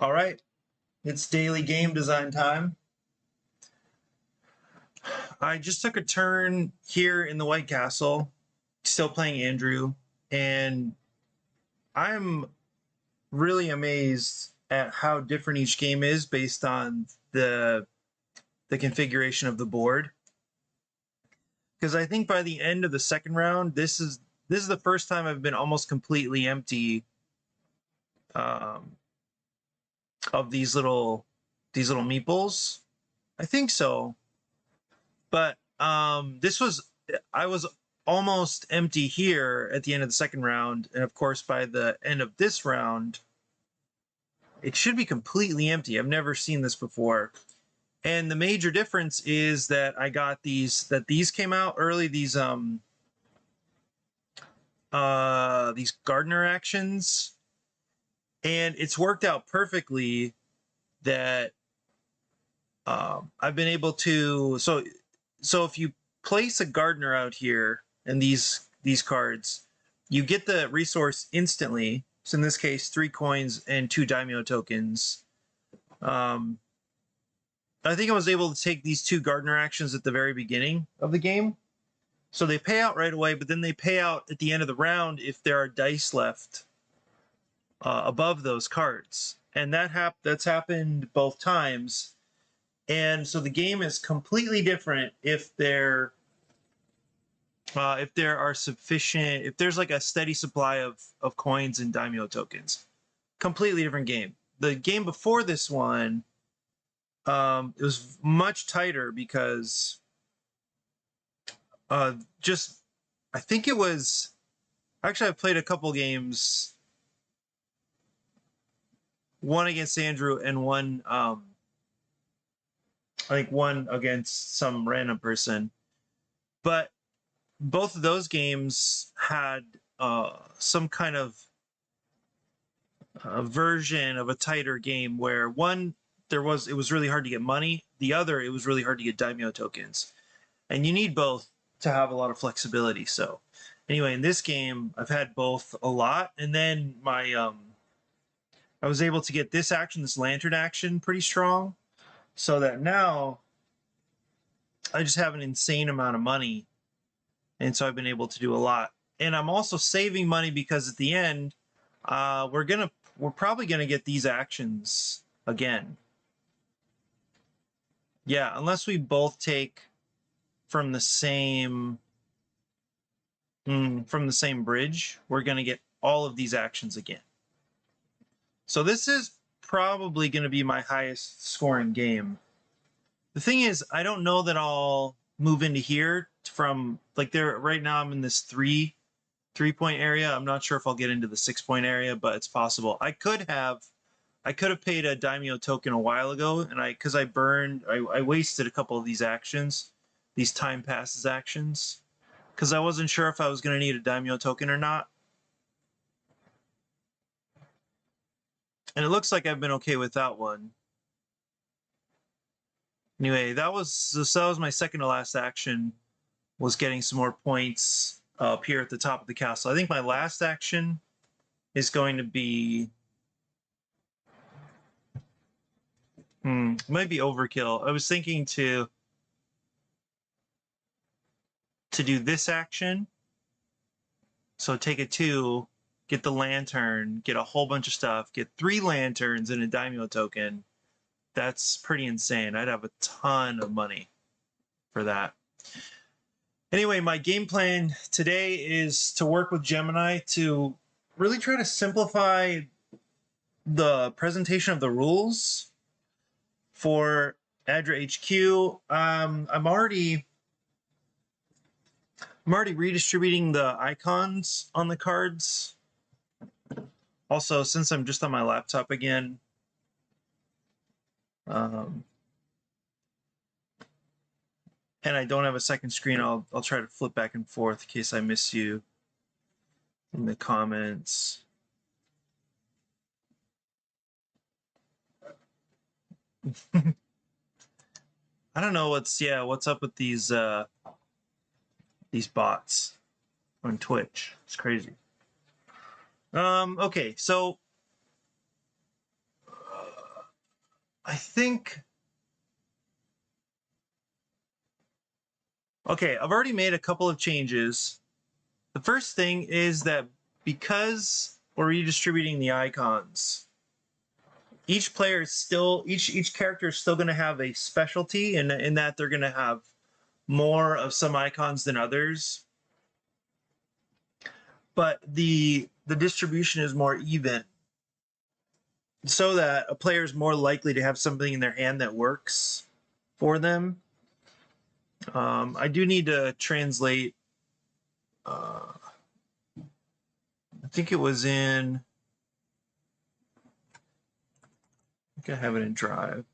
All right, it's daily game design time. I just took a turn here in the White Castle, still playing Andrew, and I'm really amazed at how different each game is based on the configuration of the board. Because I think by the end of the second round, this is the first time I've been almost completely empty um, of these little meeples. I think so. But this was I was almost empty here at the end of the second round, and of course by the end of this round, it should be completely empty. I've never seen this before. And the major difference is that I got these came out early, these gardener actions, and it's worked out perfectly that I've been able to so if you place a gardener out here and these cards, you get the resource instantly. So in this case, 3 coins and 2 daimyo tokens. I think I was able to take these 2 gardener actions at the very beginning of the game. So they pay out right away, but then they pay out at the end of the round if there are dice left above those cards. And that's happened both times. And so the game is completely different if there are sufficient, if there's like a steady supply of coins and daimyo tokens. Completely different game. The game before this one, it was much tighter because just I think it was actually I've played a couple games, one against Andrew and one I think one against some random person, but both of those games had some kind of a version of a tighter game where one it was really hard to get money, the other it was really hard to get daimyo tokens, and you need both to have a lot of flexibility. So anyway, in this game I've had both a lot, and then my I was able to get this action, this lantern action, pretty strong, so that now I just have an insane amount of money, and so I've been able to do a lot. And I'm also saving money because at the end, we're probably gonna get these actions again. Yeah, unless we both take from the same bridge, we're gonna get all of these actions again. So this is probably gonna be my highest scoring game. The thing is, I don't know that I'll move into here from like there right now. I'm in this 3-point area. I'm not sure if I'll get into the 6-point area, but it's possible. I could have paid a daimyo token a while ago, and I wasted a couple of these actions, these time passes actions, because I wasn't sure if I was going to need a daimyo token or not. And it looks like I've been okay without one. Anyway, that was my second to last action, was getting some more points up here at the top of the castle. I think my last action is going to be might be overkill. I was thinking to do this action. So take a 2, get the lantern, get a whole bunch of stuff, get 3 lanterns and a daimyo token. That's pretty insane. I'd have a ton of money for that. Anyway, my game plan today is to work with Gemini to really try to simplify the presentation of the rules for ADRA HQ. I'm already redistributing the icons on the cards. Also, since I'm just on my laptop again, and I don't have a second screen, I'll try to flip back and forth in case I miss you in the comments. I don't know what's up with these bots on Twitch. It's crazy. Okay, so I think, okay, I've already made a couple of changes. The first thing is that because we're redistributing the icons, each player is still, each character is still going to have a specialty in that they're going to have more of some icons than others. But the distribution is more even, so that a player is more likely to have something in their hand that works for them. I do need to translate. I think it was in. I think I have it in Drive.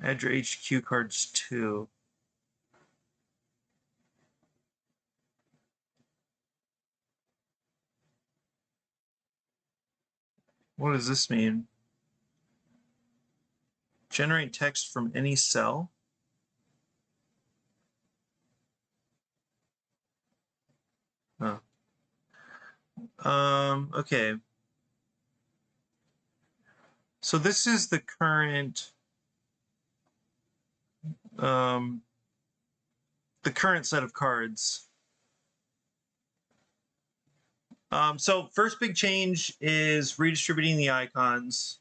ADRA HQ cards 2. What does this mean? Generate text from any cell? Oh. Okay. So this is the current set of cards. So first big change is redistributing the icons.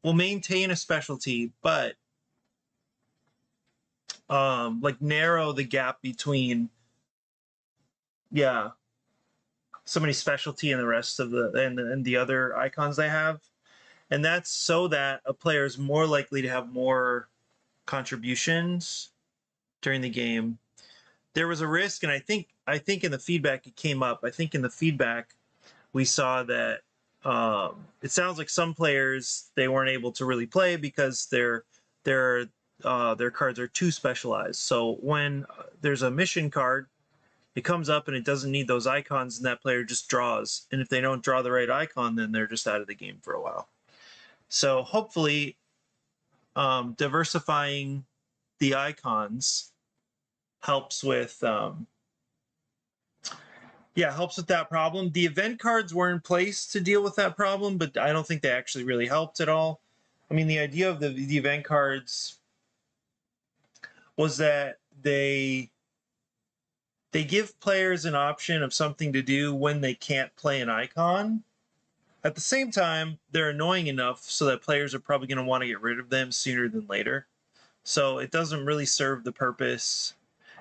We'll maintain a specialty, but like narrow the gap between, yeah, somebody's specialty and the rest of and the other icons they have. And that's so that a player is more likely to have more contributions during the game. There was a risk, and I think in the feedback it came up. I think in the feedback we saw that it sounds like some players, they weren't able to really play because their cards are too specialized. So when there's a mission card, it comes up and it doesn't need those icons, and that player just draws. And if they don't draw the right icon, then they're just out of the game for a while. So hopefully, diversifying the icons helps with helps with that problem. The event cards were in place to deal with that problem, but I don't think they actually really helped at all. I mean, the idea of the event cards was that they give players an option of something to do when they can't play an icon. At the same time, they're annoying enough so that players are probably going to want to get rid of them sooner than later. So it doesn't really serve the purpose.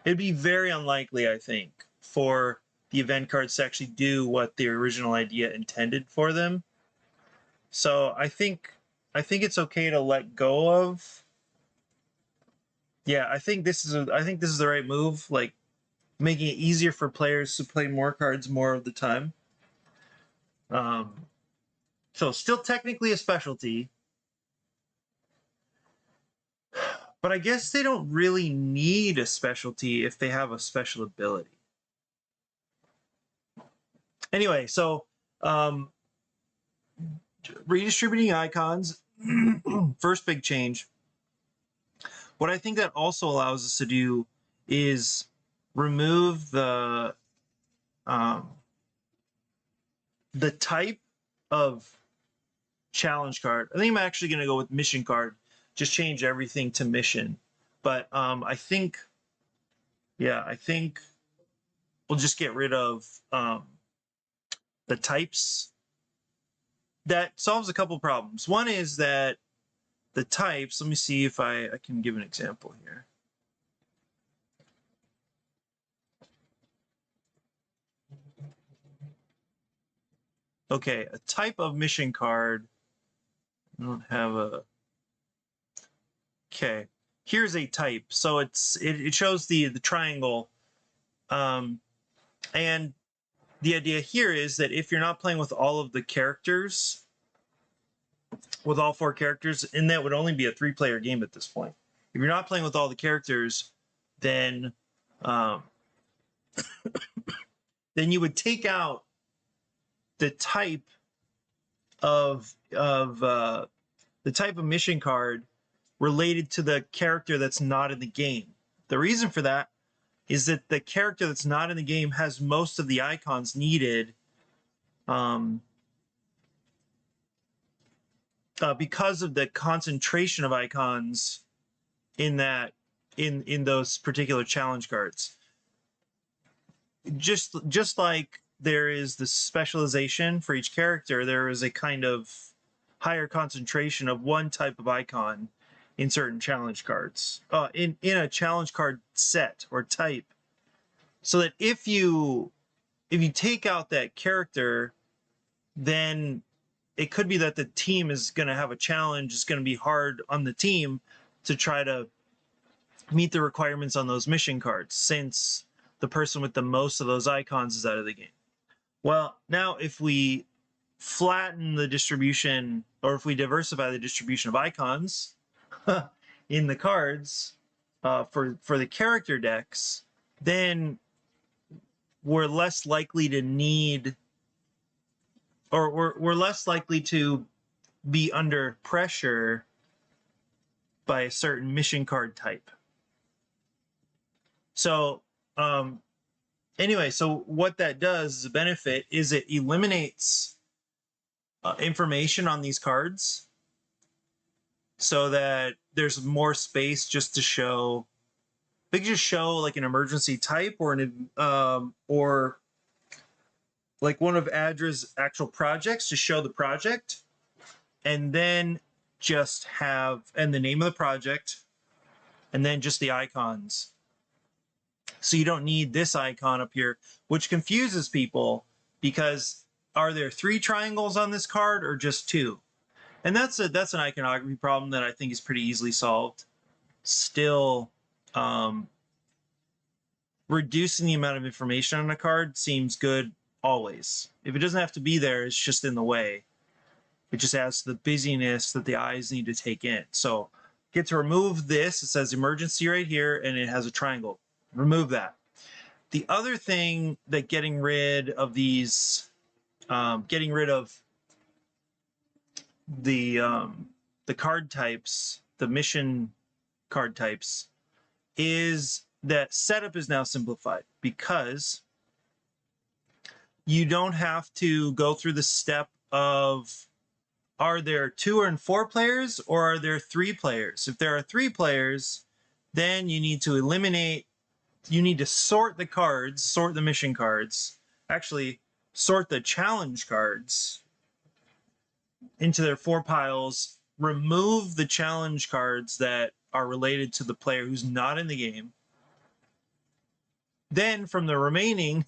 It'd be very unlikely, I think, for the event cards to actually do what the original idea intended for them. So I think it's okay to let go of. Yeah, I think this is the right move. Like, making it easier for players to play more cards more of the time. So still technically a specialty, but I guess they don't really need a specialty if they have a special ability. Anyway, so redistributing icons, first big change. What I think that also allows us to do is remove the type of challenge card. I think I'm actually going to go with mission card. Just change everything to mission. But I think we'll just get rid of the types. That solves a couple problems. One is that the types, let me see if I can give an example here. Okay, a type of mission card. I don't have a. Okay, here's a type. So it shows the triangle, and the idea here is that if you're not playing with all of the characters, with all 4 characters, and that would only be a 3-player game at this point. If you're not playing with all the characters, then then you would take out the type of mission card related to the character that's not in the game. The reason for that is that the character that's not in the game has most of the icons needed because of the concentration of icons in that in those particular challenge cards. Just like there is the specialization for each character, there is a kind of higher concentration of one type of icon in certain challenge cards, in a challenge card set or type, so that if you take out that character, then it could be that the team is going to have a challenge. It's going to be hard on the team to try to meet the requirements on those mission cards, since the person with the most of those icons is out of the game. Well, now if we flatten the distribution, or if we diversify the distribution of icons in the cards for the character decks, then we're less likely to need, or we're less likely to be under pressure by a certain mission card type. So anyway, so what that does as a benefit is it eliminates information on these cards, so that there's more space just to show. They can just show like an emergency type, or an or like one of ADRA's actual projects, to show the project, and then just have and the name of the project, and then just the icons. So you don't need this icon up here, which confuses people, because are there 3 triangles on this card or just 2? And that's an iconography problem that I think is pretty easily solved. Still, reducing the amount of information on a card seems good always. If it doesn't have to be there, it's just in the way. It just adds to the busyness that the eyes need to take in. So get to remove this. It says emergency right here, and it has a triangle. Remove that. The other thing that getting rid of these, getting rid of the card types, the mission card types, is that setup is now simplified, because you don't have to go through the step of, are there 2 and 4 players, or are there 3 players? If there are 3 players, then you need to eliminate, you need to sort the cards, sort the mission cards, actually sort the challenge cards into their 4 piles, remove the challenge cards that are related to the player who's not in the game. Then from the remaining,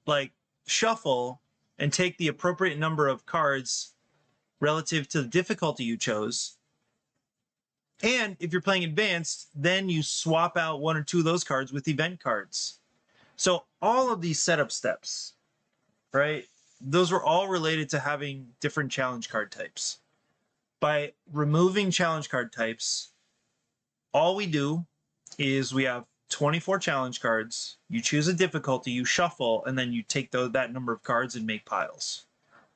like, shuffle and take the appropriate number of cards relative to the difficulty you chose. And if you're playing advanced, then you swap out 1 or 2 of those cards with event cards. So all of these setup steps, right, those were all related to having different challenge card types. By removing challenge card types, all we do is we have 24 challenge cards. You choose a difficulty, you shuffle, and then you take that number of cards and make piles.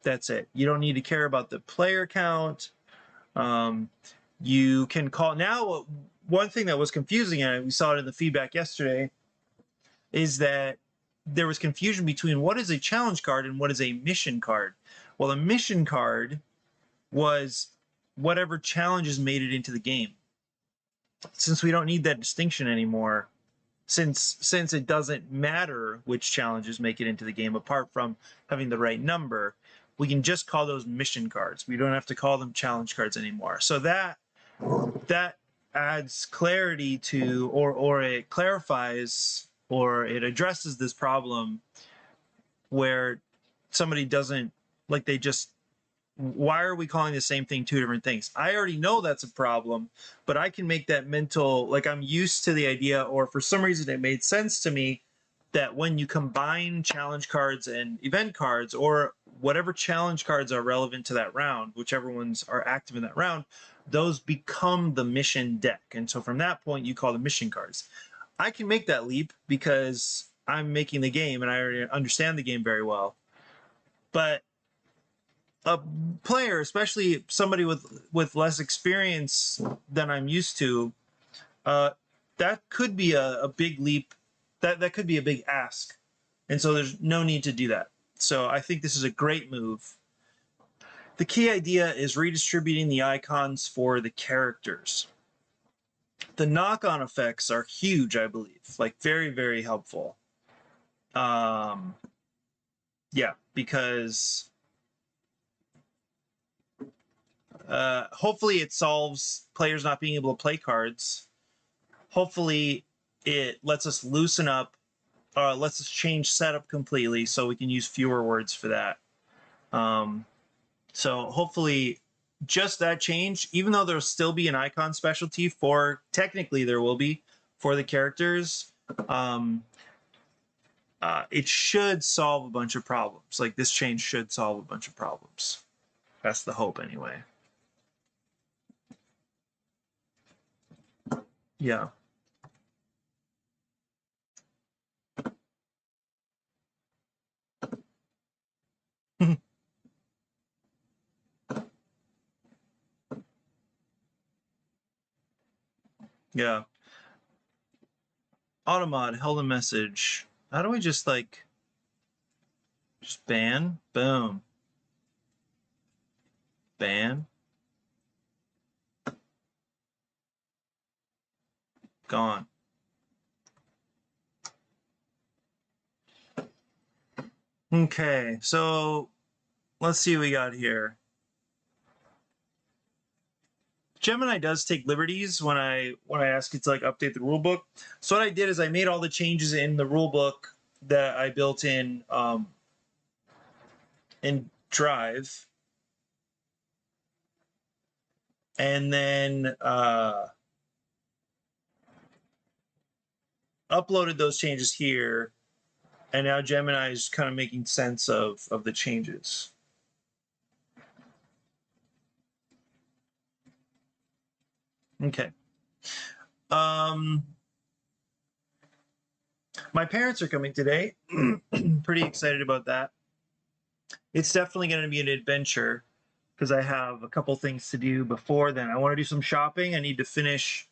That's it. You don't need to care about the player count. You can call now. One thing that was confusing, and we saw it in the feedback yesterday, is that there was confusion between what is a challenge card and what is a mission card. Well, a mission card was whatever challenges made it into the game. Since we don't need that distinction anymore, since it doesn't matter which challenges make it into the game apart from having the right number, we can just call those mission cards. We don't have to call them challenge cards anymore. So that adds clarity to, or it clarifies, or it addresses this problem where somebody doesn't, like, they just, why are we calling the same thing 2 different things? I already know that's a problem, but I can make that mental, like, I'm used to the idea, or for some reason it made sense to me that when you combine challenge cards and event cards, or whatever challenge cards are relevant to that round, whichever ones are active in that round, those become the mission deck. And so from that point, you call them mission cards. I can make that leap because I'm making the game and I already understand the game very well. But a player, especially somebody with less experience than I'm used to, that could be a big leap. That could be a big ask. And so there's no need to do that. So I think this is a great move. The key idea is redistributing the icons for the characters. The knock-on effects are huge, I believe, like very, very helpful. Yeah, because hopefully it solves players not being able to play cards. Hopefully it lets us loosen up, lets us change setup completely so we can use fewer words for that. So hopefully just that change, even though there'll still be an icon specialty for, technically there will be, for the characters, it should solve a bunch of problems. Like this change should solve a bunch of problems. That's the hope anyway. Yeah. Yeah. Automod held a message. How do we just like just ban? Boom. Ban. Gone. Okay, so let's see what we got here. Gemini does take liberties when I ask it to like update the rulebook. So what I did is I made all the changes in the rulebook that I built in Drive, and then uploaded those changes here, and now Gemini is kind of making sense of the changes. Okay. My parents are coming today. Pretty excited about that. It's definitely going to be an adventure because I have a couple things to do before then. I want to do some shopping. I need to finish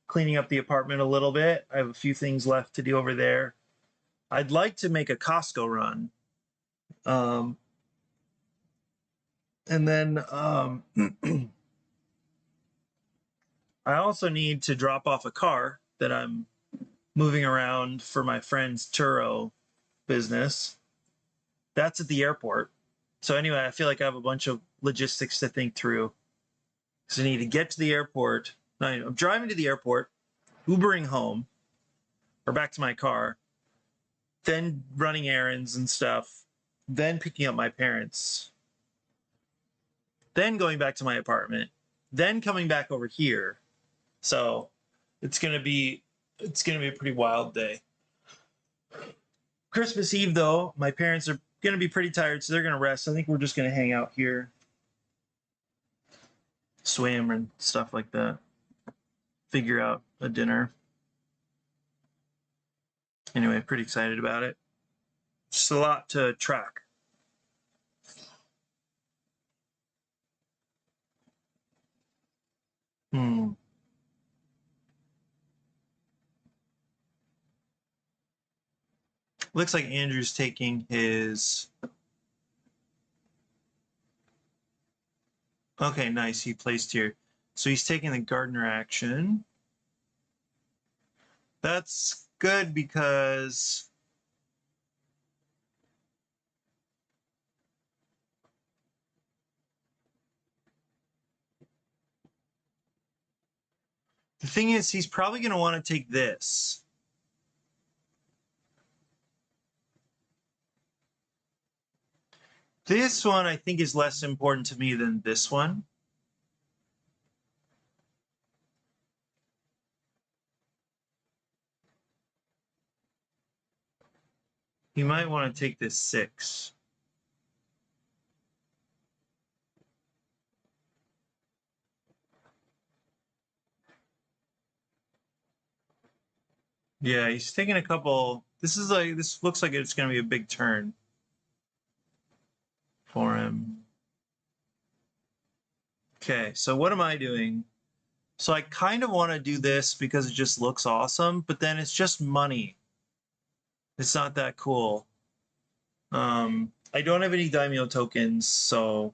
cleaning up the apartment a little bit. I have a few things left to do over there. I'd like to make a Costco run. And then I also need to drop off a car that I'm moving around for my friend's Turo business. That's at the airport. So anyway, I feel like I have a bunch of logistics to think through. So I need to get to the airport. I'm driving to the airport, Ubering home, or back to my car, then running errands and stuff, then picking up my parents, then going back to my apartment, then coming back over here. So it's gonna be a pretty wild day. Christmas Eve, though, my parents are gonna be pretty tired, so they're gonna rest. I think we're just gonna hang out here, swim and stuff like that, figure out a dinner. Anyway, pretty excited about it. Just a lot to track. Looks like Andrew's taking his. Okay, nice. He placed here. So he's taking the gardener action. That's good because the thing is, he's probably going to want to take this. This one, I think, is less important to me than this one. He might want to take this 6. Yeah, he's taking a couple. This looks like it's going to be a big turn for him. Okay, so what am I doing? So I kind of want to do this because it just looks awesome, but then it's just money. It's not that cool. I don't have any daimyo tokens, so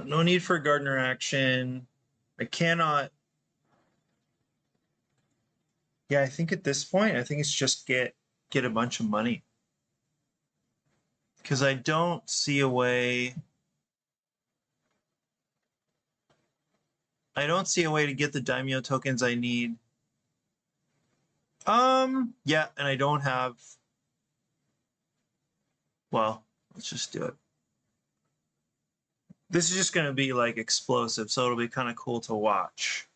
no need for gardener action. I cannot. Yeah, I think at this point, I think it's just get a bunch of money. Because I don't see a way. I don't see a way to get the daimyo tokens I need. Yeah, and I don't have. Well, let's just do it. This is just going to be like explosive, so it'll be kind of cool to watch.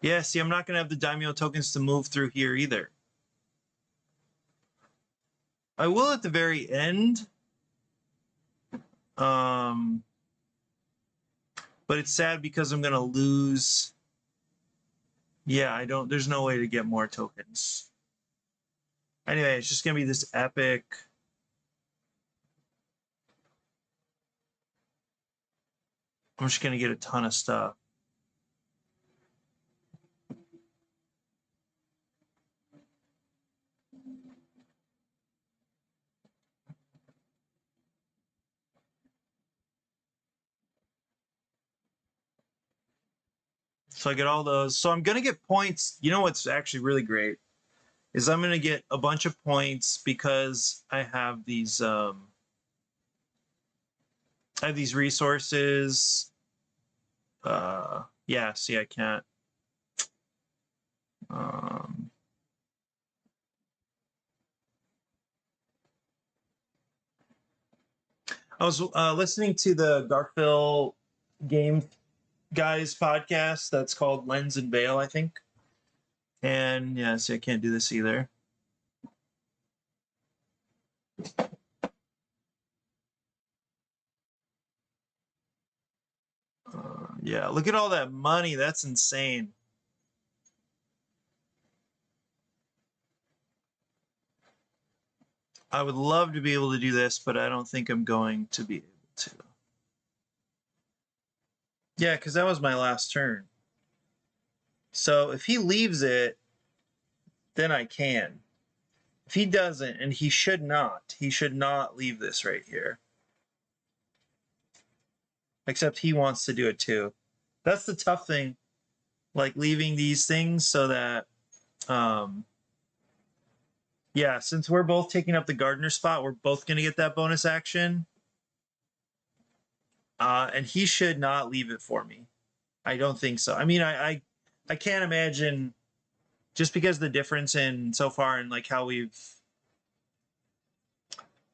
Yeah, see, I'm not going to have the daimyo tokens to move through here either. I will at the very end. But it's sad because I'm going to lose. Yeah, I don't. There's no way to get more tokens. Anyway, it's just going to be this epic. I'm just going to get a ton of stuff. So I get all those. So I'm going to get points. You know what's actually really great is I'm going to get a bunch of points because I have these resources. Yeah, see, I can't. I was listening to the Garfield Game Guys podcast that's called Lens and Veil, I think. And yeah, see, I can't do this either. Yeah, look at all that money. That's insane. I would love to be able to do this, but I don't think I'm going to be able to. Yeah, because that was my last turn. So if he leaves it, then I can. If he doesn't, and he should not leave this right here. Except he wants to do it too. That's the tough thing. Like leaving these things so that, yeah, since we're both taking up the gardener spot, we're both going to get that bonus action. And he should not leave it for me. I don't think so. I mean, I can't imagine, just because the difference in so far and like how we've,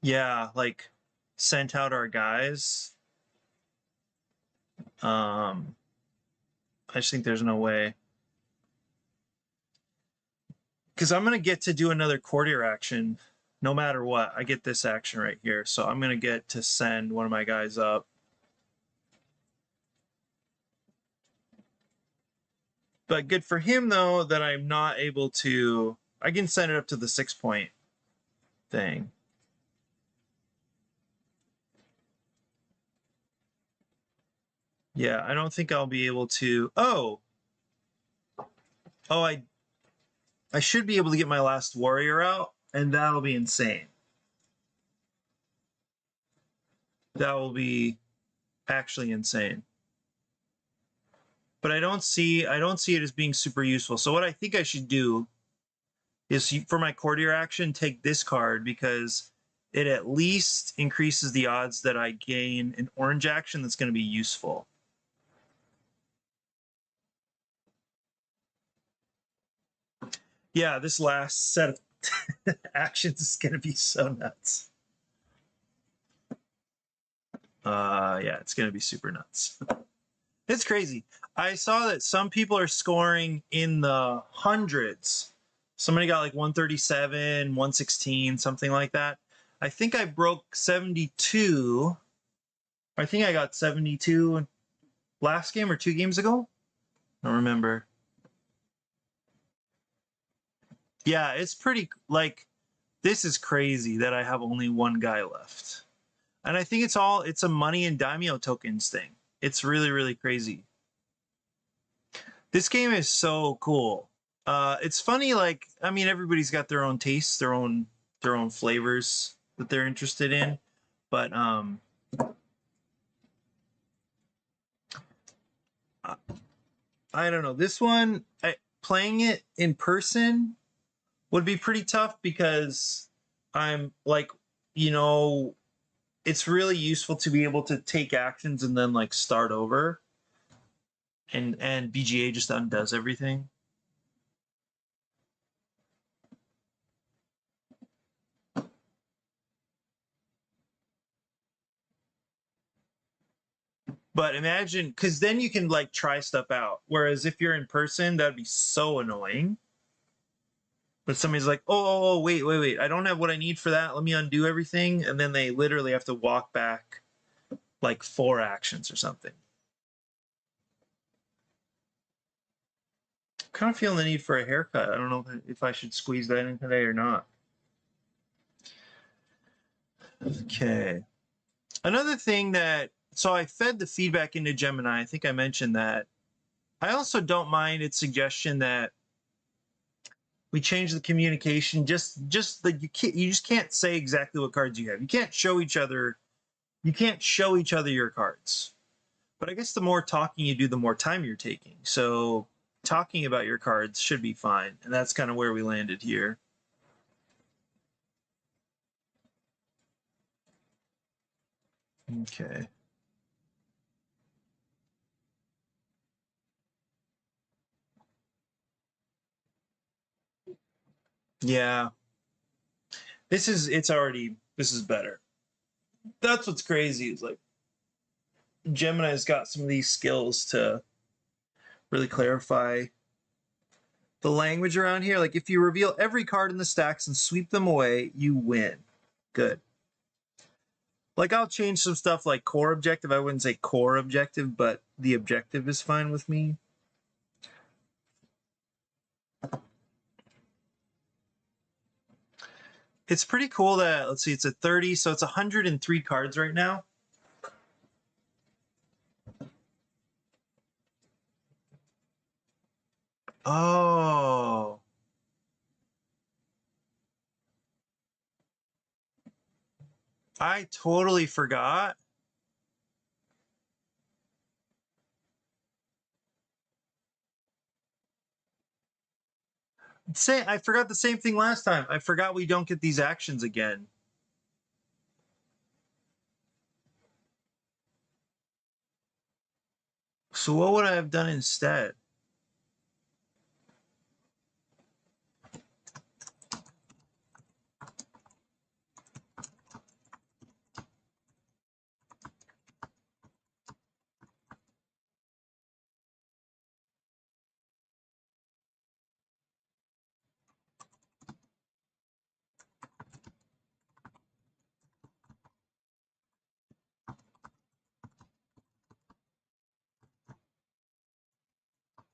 yeah, like sent out our guys. I just think there's no way. Because I'm going to get to do another courtier action no matter what. I get this action right here. So I'm going to get to send one of my guys up. But good for him, though, that I'm not able to... I can send it up to the 6-point thing. Yeah, I don't think I'll be able to... Oh, I should be able to get my last warrior out, and that'll be insane. That will be actually insane. But I don't see it as being super useful. So what I think I should do is, for my courtier action, take this card, because it at least increases the odds that I gain an orange action that's going to be useful. Yeah, this last set of actions is going to be so nuts. Yeah, it's going to be super nuts. It's crazy. I saw that some people are scoring in the hundreds. Somebody got like 137, 116, something like that. I think I broke 72. I think I got 72 last game or 2 games ago. I don't remember. Yeah, it's pretty, like, this is crazy that I have only one guy left. And I think it's a money and daimyo tokens thing. It's really, really crazy. This game is so cool. It's funny, like, I mean, everybody's got their own tastes, their own flavors that they're interested in, but I, I don't know. This one, playing it in person would be pretty tough because I'm like, you know, it's really useful to be able to take actions and then like start over, and BGA just undoes everything. But imagine, because then you can like try stuff out. Whereas if you're in person, that'd be so annoying. But somebody's like, oh, wait, I don't have what I need for that. Let me undo everything. And then they literally have to walk back like 4 actions or something. Kind of feeling the need for a haircut. I don't know if I should squeeze that in today or not. Okay. Another thing that, so I fed the feedback into Gemini. I think I mentioned that. I also don't mind its suggestion that we change the communication. Just that you just can't say exactly what cards you have. You can't show each other. You can't show each other your cards. But I guess the more talking you do, the more time you're taking. So talking about your cards should be fine. And that's kind of where we landed here. Okay. Yeah. This is better. That's what's crazy. Is like Gemini's got some of these skills to really clarify the language around here. Like if you reveal every card in the stacks and sweep them away, you win. Good. Like I'll change some stuff like core objective. I wouldn't say core objective, but the objective is fine with me. It's pretty cool that, let's see, it's a 30, so it's 103 cards right now. Oh. I totally forgot. I forgot the same thing last time. I forgot we don't get these actions again. So what would I have done instead?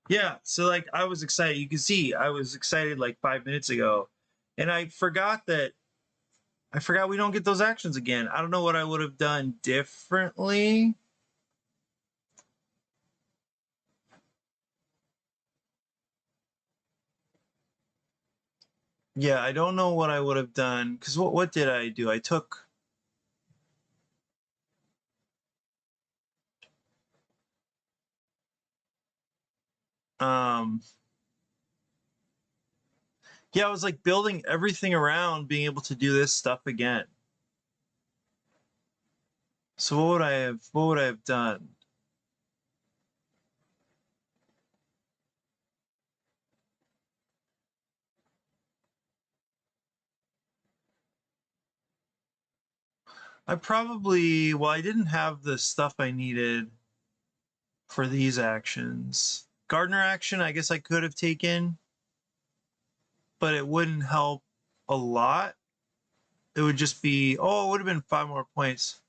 Yeah, so like I was excited. You can see I was excited like 5 minutes ago. And I forgot we don't get those actions again. I don't know what I would have done differently. Yeah, I don't know what I would have done because what did I do? I took um yeah, I was like building everything around being able to do this stuff again. So what would I have done? I didn't have the stuff I needed for these actions. Gardener action, I guess I could have taken, but it wouldn't help a lot. It would just be, oh, it would have been 5 more points.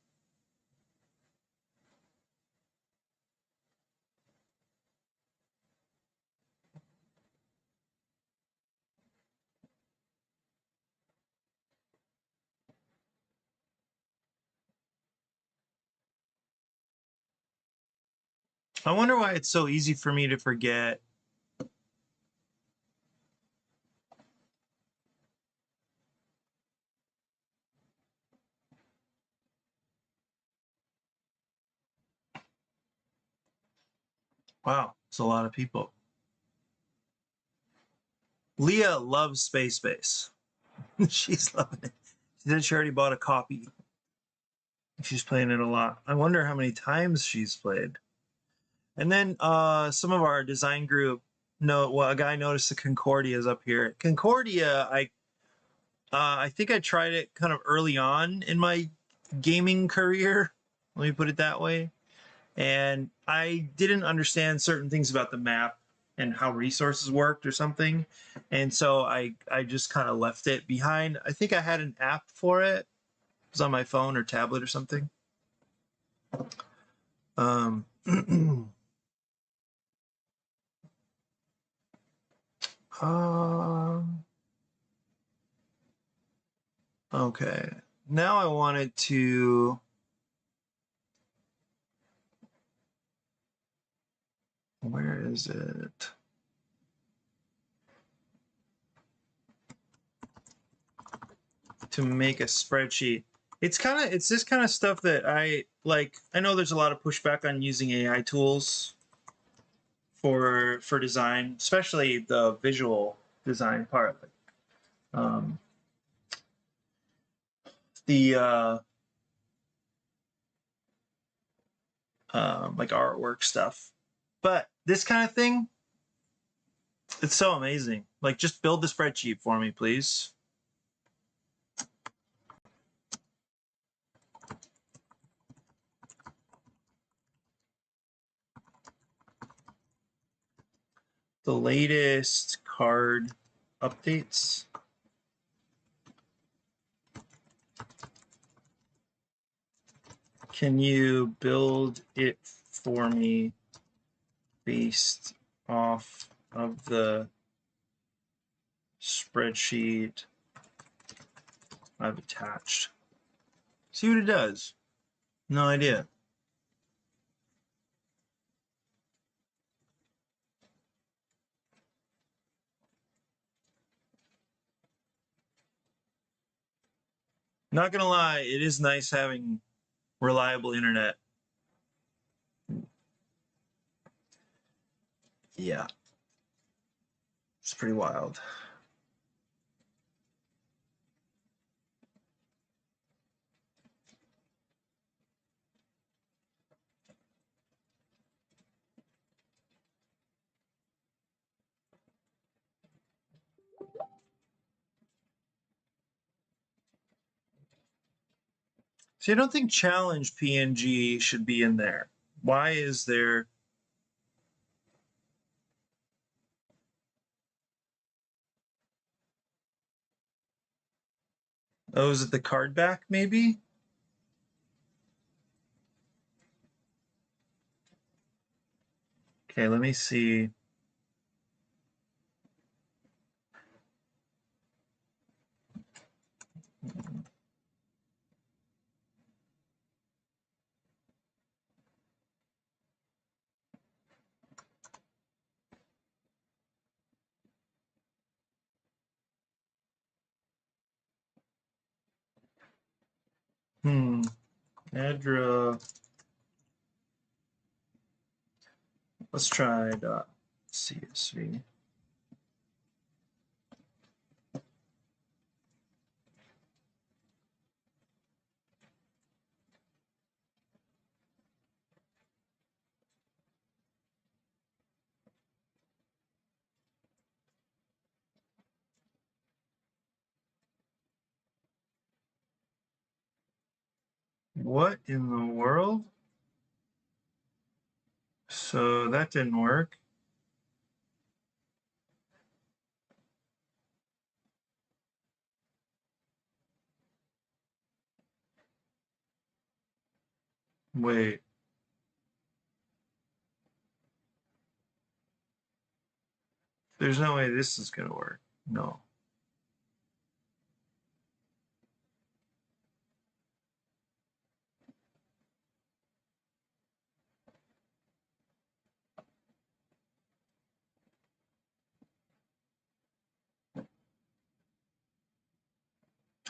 I wonder why it's so easy for me to forget Wow, it's a lot of people. Leah loves Space Base. She's loving it. She said she already bought a copy. She's playing it a lot. I wonder how many times she's played. And then some of our design group, a guy noticed the Concordia's up here. Concordia, I think I tried it kind of early on in my gaming career. Let me put it that way. And I didn't understand certain things about the map and how resources worked or something. And so I just kind of left it behind. I think I had an app for it. It was on my phone or tablet or something. Okay. Now I wanted to where is it? To make a spreadsheet. It's this kind of stuff that I like. I know there's a lot of pushback on using AI tools for design, especially the visual design part. Um, the like artwork stuff. But this kind of thing, it's so amazing. Like, just build the spreadsheet for me, please. The latest card updates. Can you build it for me based off of the spreadsheet I've attached? See what it does. No idea. Not gonna lie, it is nice having reliable internet. Yeah. It's pretty wild. See, I don't think challenge PNG should be in there. Why is there? Oh, is it the card back, maybe? Okay, let me see. ADRA. Let's try .csv. What in the world? So that didn't work. Wait. There's no way this is gonna work. No.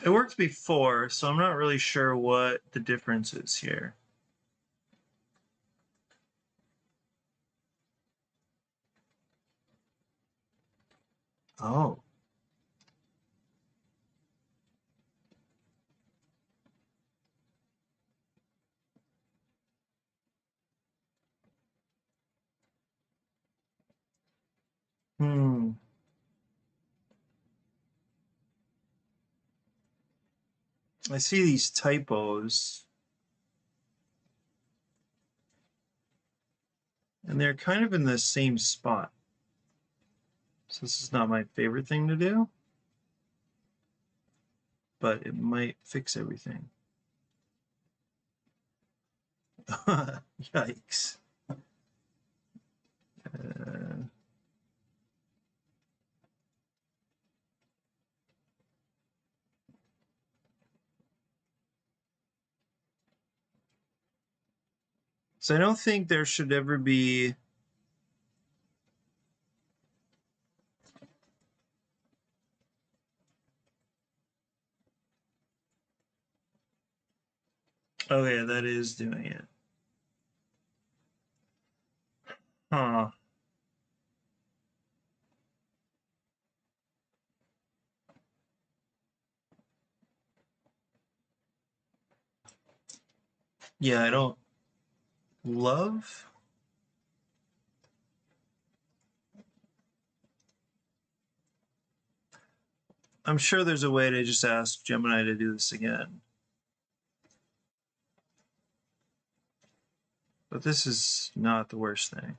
It worked before, so I'm not really sure what the difference is here. Oh. Hmm. I see these typos. And they're kind of in the same spot. So this is not my favorite thing to do, but it might fix everything. Yikes. So I don't think there should ever be oh yeah, that is doing it. Huh. Yeah, I don't love. I'm sure there's a way to just ask Gemini to do this again. But this is not the worst thing.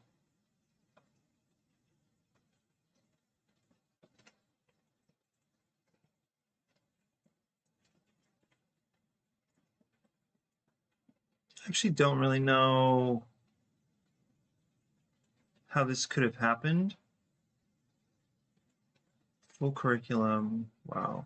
I actually don't really know how this could have happened. Full curriculum. Wow.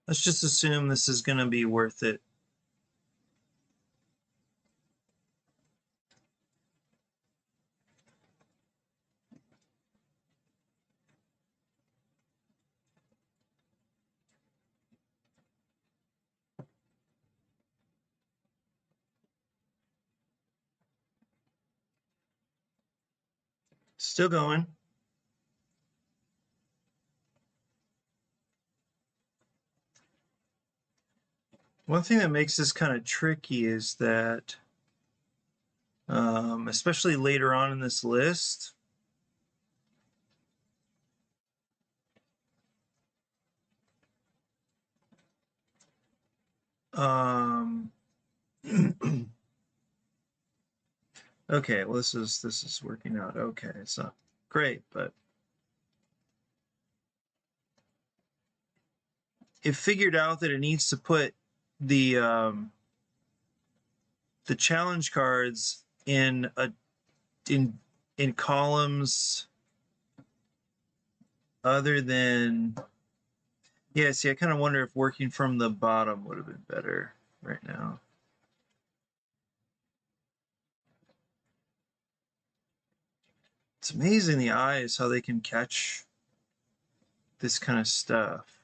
Let's just assume this is going to be worth it. Still going. One thing that makes this kind of tricky is that, especially later on in this list, um, okay, well this is working out okay. So great, but it figured out that it needs to put the challenge cards in in columns other than yeah. See, I kind of wonder if working from the bottom would have been better right now. It's amazing the eyes how they can catch this kind of stuff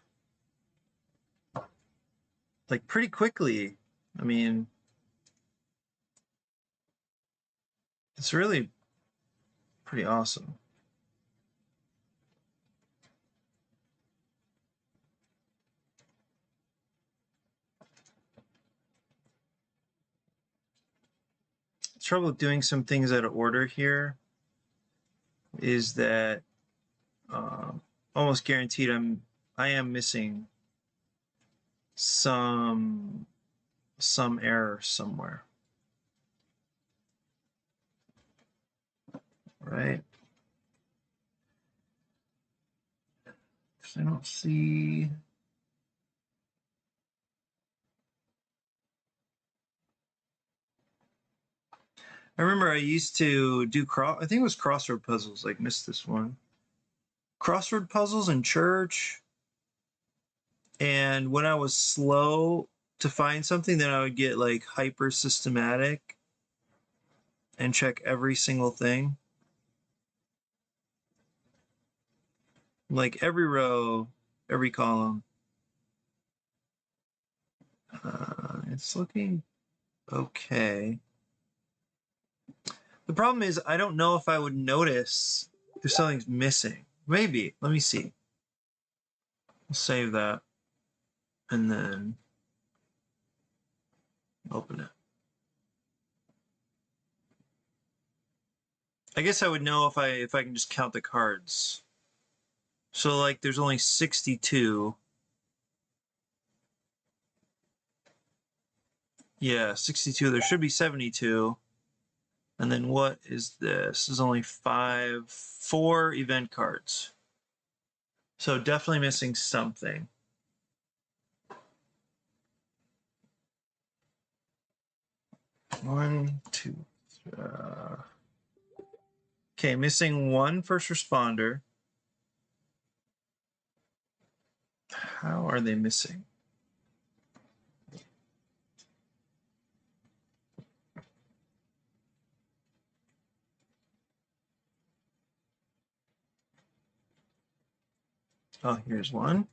like pretty quickly. I mean, it's really pretty awesome. The trouble with doing some things out of order here is that almost guaranteed I am missing some error somewhere, right? I don't see. I remember I used to do I think it was crossword puzzles. Like missed this one. Crossword puzzles in church, and when I was slow to find something, then I would get like hyper systematic and check every single thing. Like every row, every column. It's looking okay. The problem is I don't know if I would notice if something's missing. Maybe. Let me see. I'll save that and then open it. I guess I would know if I can just count the cards. So like there's only 62. Yeah, 62. There should be 72. And then what is this? This is only 4 event cards. So definitely missing something. One, two. Okay, missing 1 first responder. How are they missing? Oh, here's 1.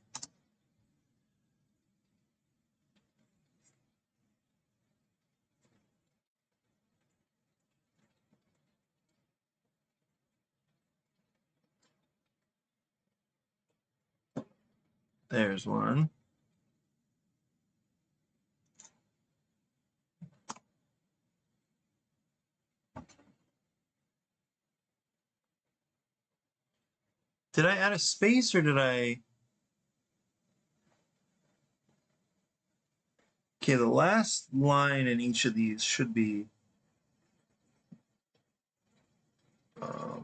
There's 1. Did I add a space or did I? Okay, the last line in each of these should be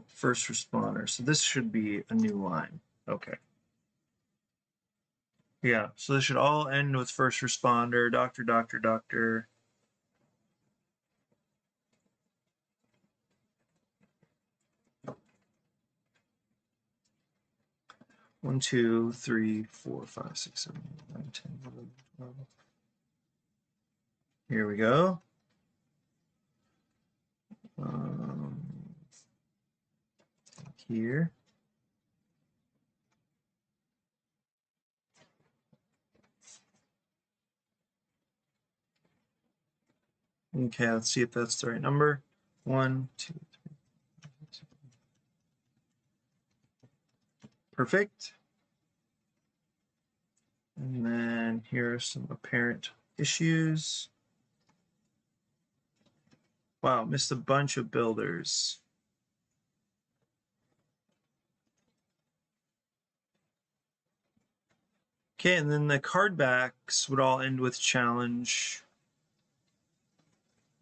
first responder. So this should be a new line. Okay. Yeah, so this should all end with first responder, doctor, doctor, doctor. One, two, three, four, five, six, 7, 8, 9, 10, 11, 12. Here we go. Here. Okay, let's see if that's the right number. 1, 2, 3. Perfect. And then here are some apparent issues. Wow, missed a bunch of builders. Okay, and then the card backs would all end with challenge.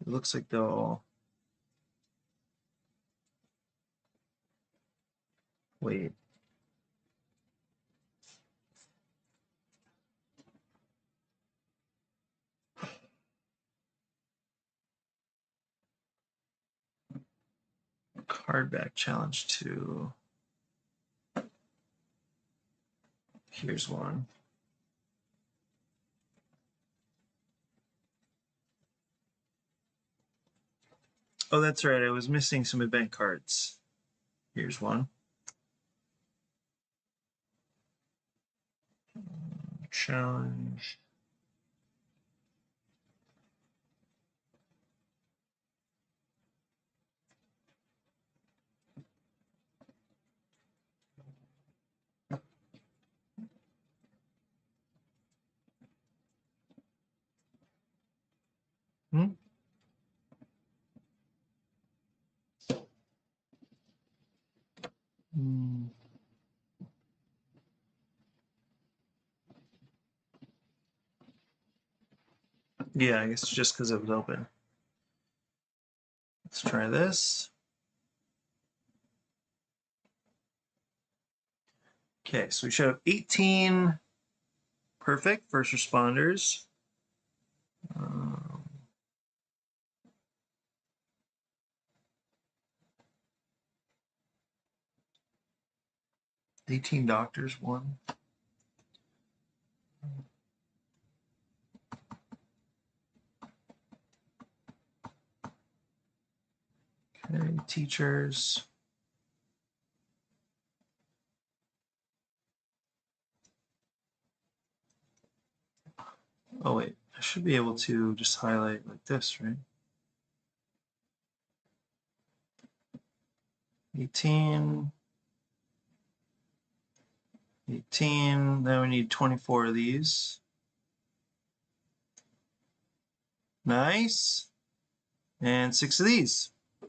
It looks like they'll wait. Card back challenge 2. Here's 1. Oh, that's right. I was missing some event cards. Here's 1. Challenge. Hmm? Hmm. Yeah, I guess it's just because it was open. Let's try this. Okay, so we should have 18 perfect first responders. 18 doctors, 1. Okay, teachers. Oh wait, I should be able to just highlight like this, right? 18, 18, then we need 24 of these. Nice. And 6 of these. I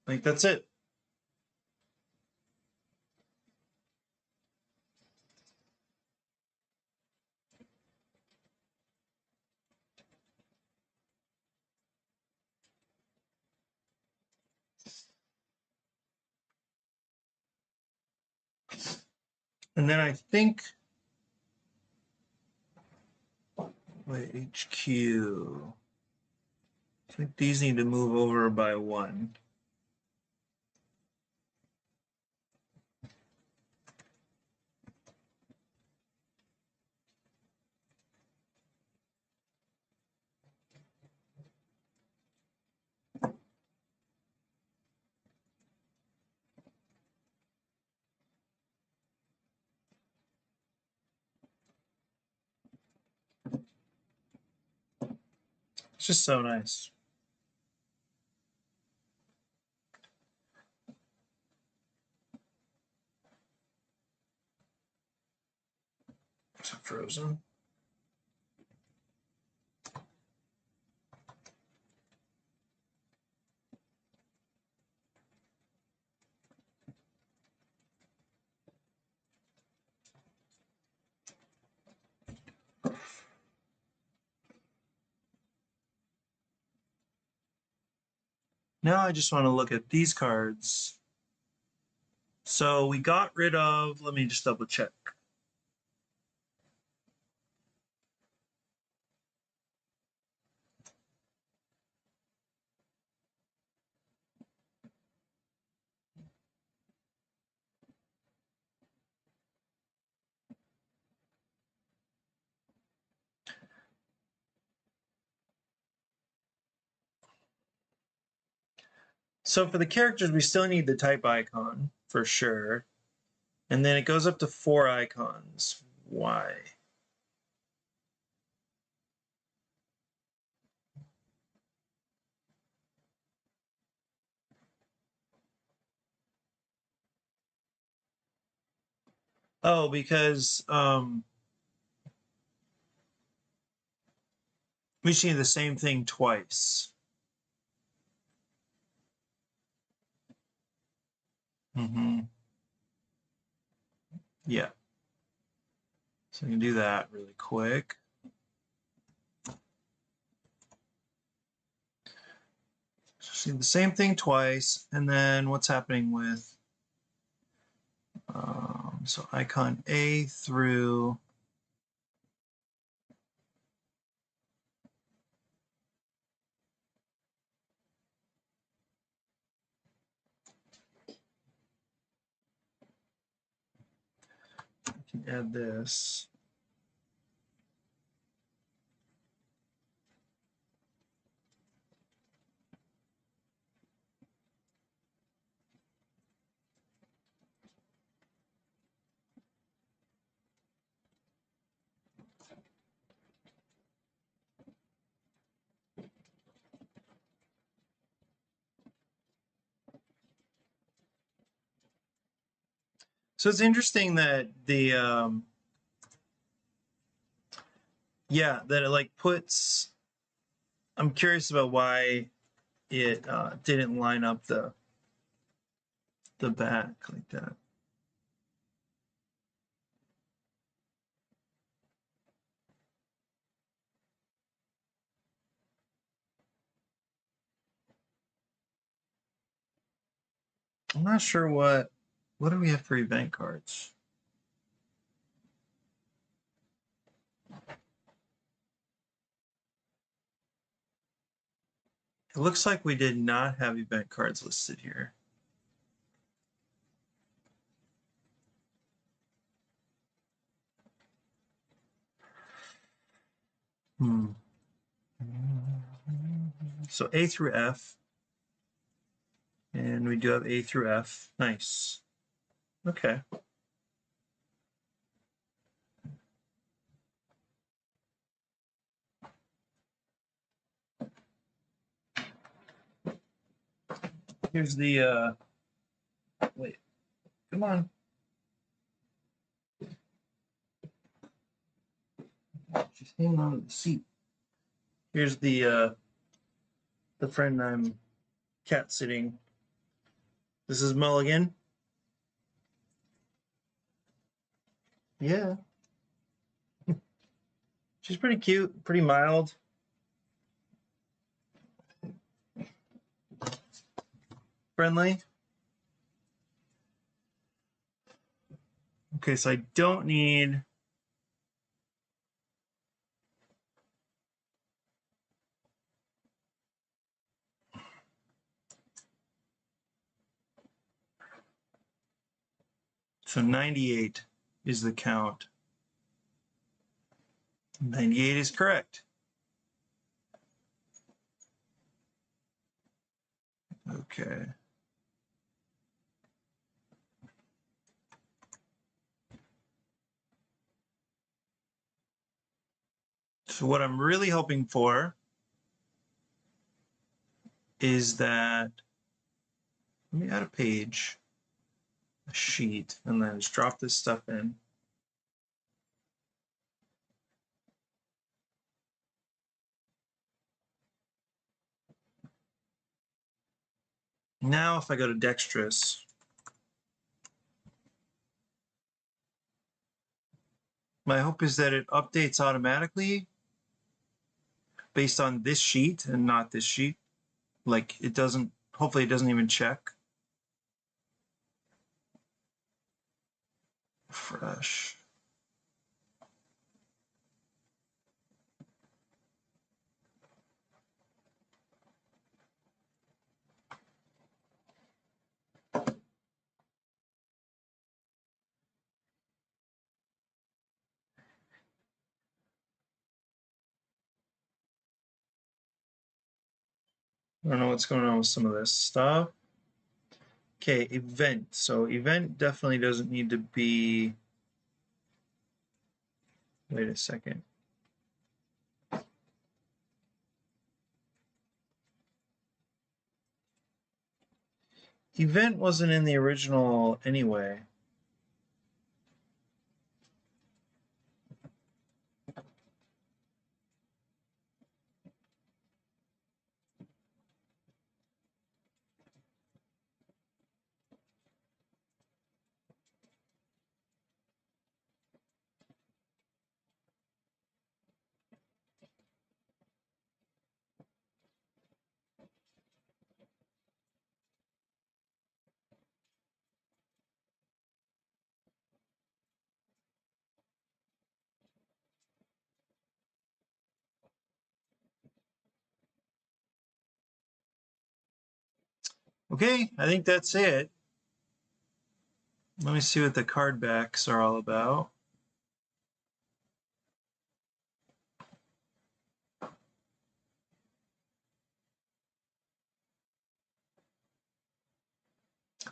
think that's it. And then I think, wait, HQ. I think these need to move over by 1. It's just so nice. Is it frozen? Now I just want to look at these cards. So we got rid of, let me just double check. So for the characters, we still need the type icon for sure. And then it goes up to 4 icons. Why? Oh, because we just need the same thing twice. Yeah. So we can do that really quick. Just need the same thing twice. And then what's happening with, so icon A through, I can add this. So it's interesting that the, yeah, that it like puts, I'm curious about why it didn't line up the back like that. I'm not sure what do we have for event cards? It looks like we did not have event cards listed here. So A through F. And we do have A through F. Nice. Okay. Here's the, wait, come on. She's hanging on to the seat. Here's the friend I'm cat sitting. This is Mulligan. Yeah. She's pretty cute, pretty mild. Friendly. Okay, so I don't need so 98 is the count. 98 is correct. Okay. So what I'm really hoping for is that, let me add a page, a sheet, and then just drop this stuff in. Now if I go to dexterous, my hope is that it updates automatically based on this sheet and not this sheet. Like it doesn't, hopefully it doesn't even check. Fresh. I don't know what's going on with some of this stuff. Okay, event. So event definitely doesn't need to be, wait a second. Event wasn't in the original anyway. Okay, I think that's it. Let me see what the card backs are all about.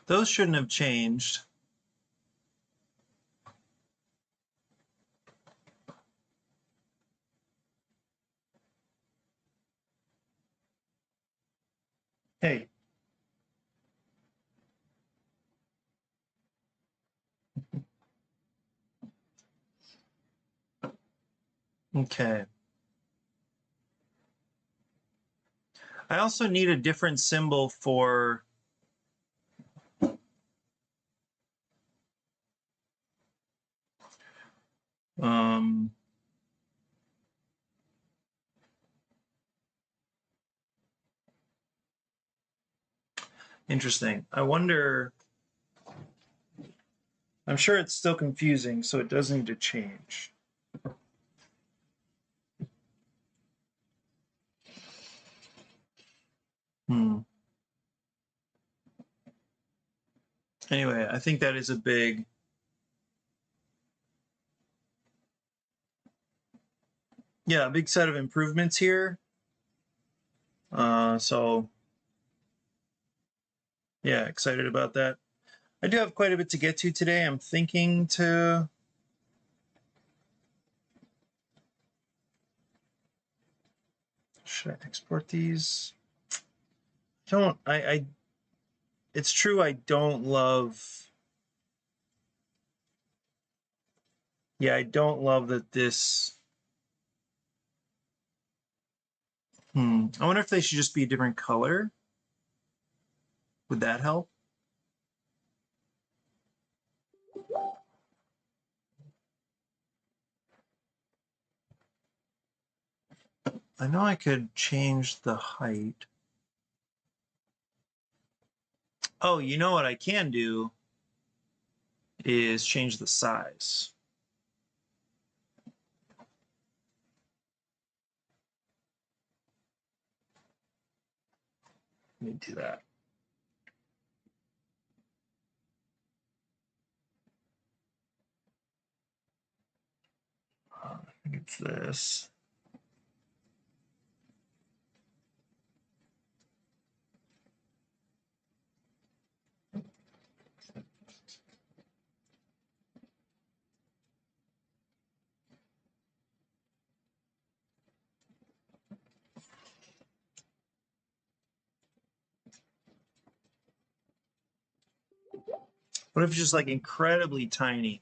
Those shouldn't have changed. Hey. Okay. I also need a different symbol for interesting. I wonder, I'm sure it's still confusing, so it does need to change. Anyway, I think that is a big, yeah, a big set of improvements here. So yeah, excited about that. I do have quite a bit to get to today. I'm thinking to, should I export these? I it's true I don't love. Yeah, I don't love that this. I wonder if they should just be a different color. Would that help? I know I could change the height. Oh, you know what I can do is change the size. Let me do that. I think it's this. What if it's just like incredibly tiny?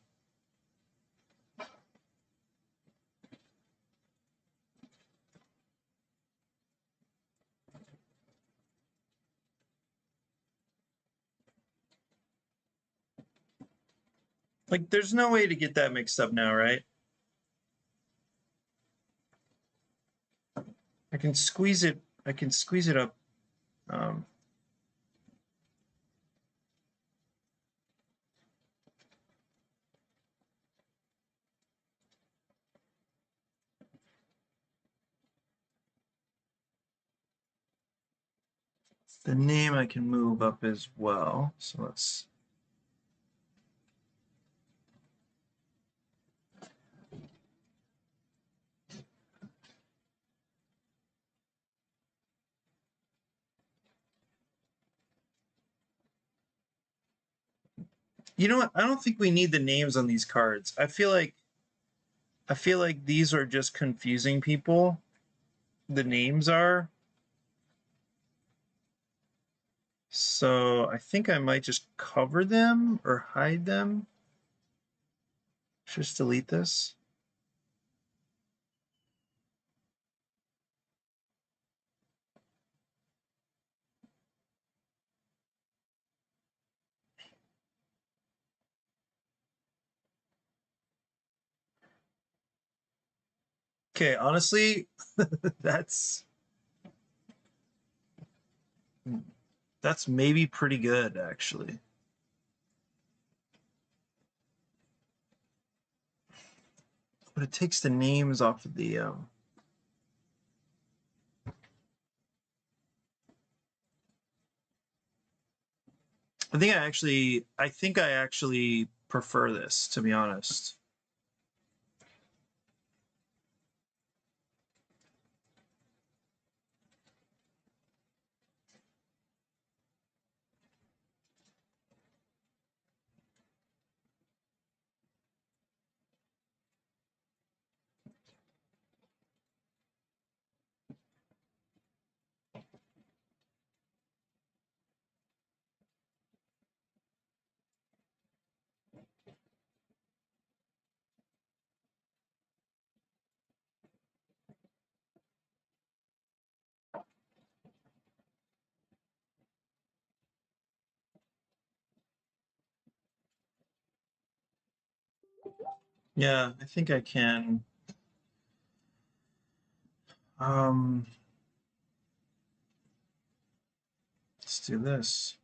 Like, there's no way to get that mixed up now, right? I can squeeze it. I can squeeze it up. Um, the name I can move up as well. So let's. You know what? I don't think we need the names on these cards. I feel like these are just confusing people. The names are. So I think I might just cover them or hide them. Just delete this. Okay, honestly, that's that's maybe pretty good actually. But it takes the names off of the I think I actually prefer this, to be honest. Yeah, I think I can. Um, let's do this.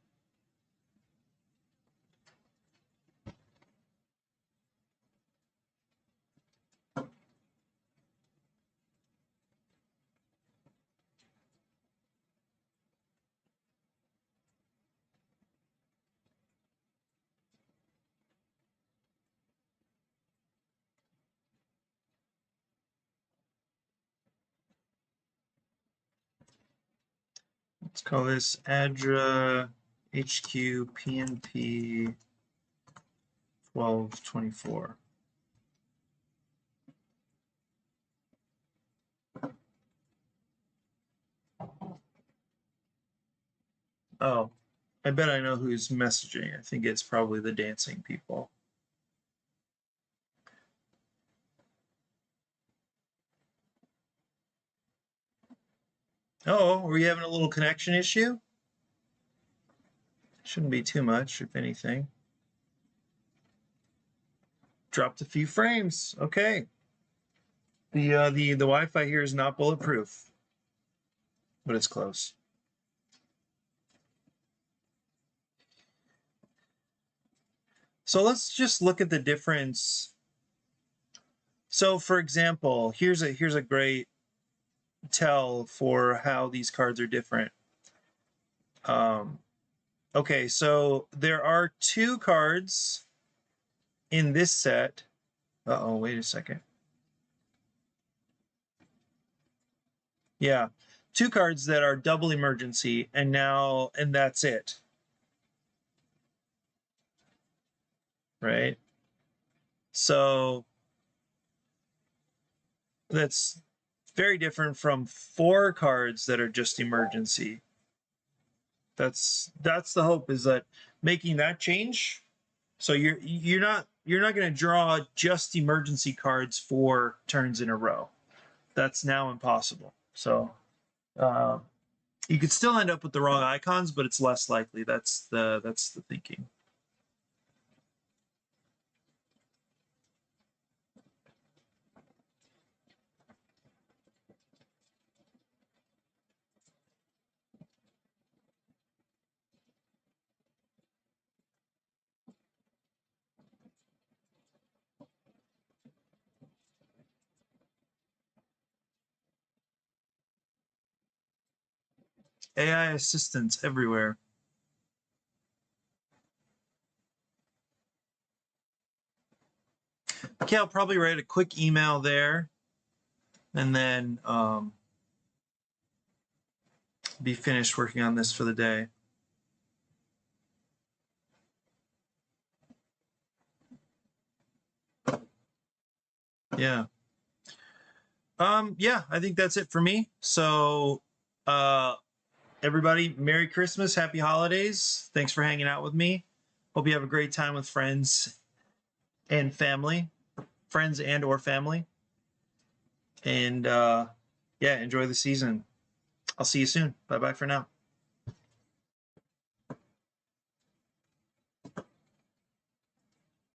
Let's call this ADRA HQ PNP 1224. Oh, I bet I know who's messaging. I think it's probably the dancing people. Oh, were you having a little connection issue? Shouldn't be too much, if anything. Dropped a few frames. Okay. The Wi-Fi here is not bulletproof, but it's close. So let's just look at the difference. So for example, here's a great tell for how these cards are different. Okay, so there are 2 cards in this set. Uh-oh, wait a second. Yeah, 2 cards that are double emergency, and that's it. Right? So that's very different from 4 cards that are just emergency. That's the hope, is that making that change. So you're not going to draw just emergency cards 4 turns in a row. That's now impossible. So you could still end up with the wrong icons, but it's less likely. That's the thinking. AI assistants everywhere. Okay, I'll probably write a quick email there, and then be finished working on this for the day. Yeah. Yeah, I think that's it for me. So everybody, Merry Christmas, Happy Holidays. Thanks for hanging out with me. Hope you have a great time with friends and family, friends and or family. And yeah, enjoy the season. I'll see you soon. Bye-bye for now.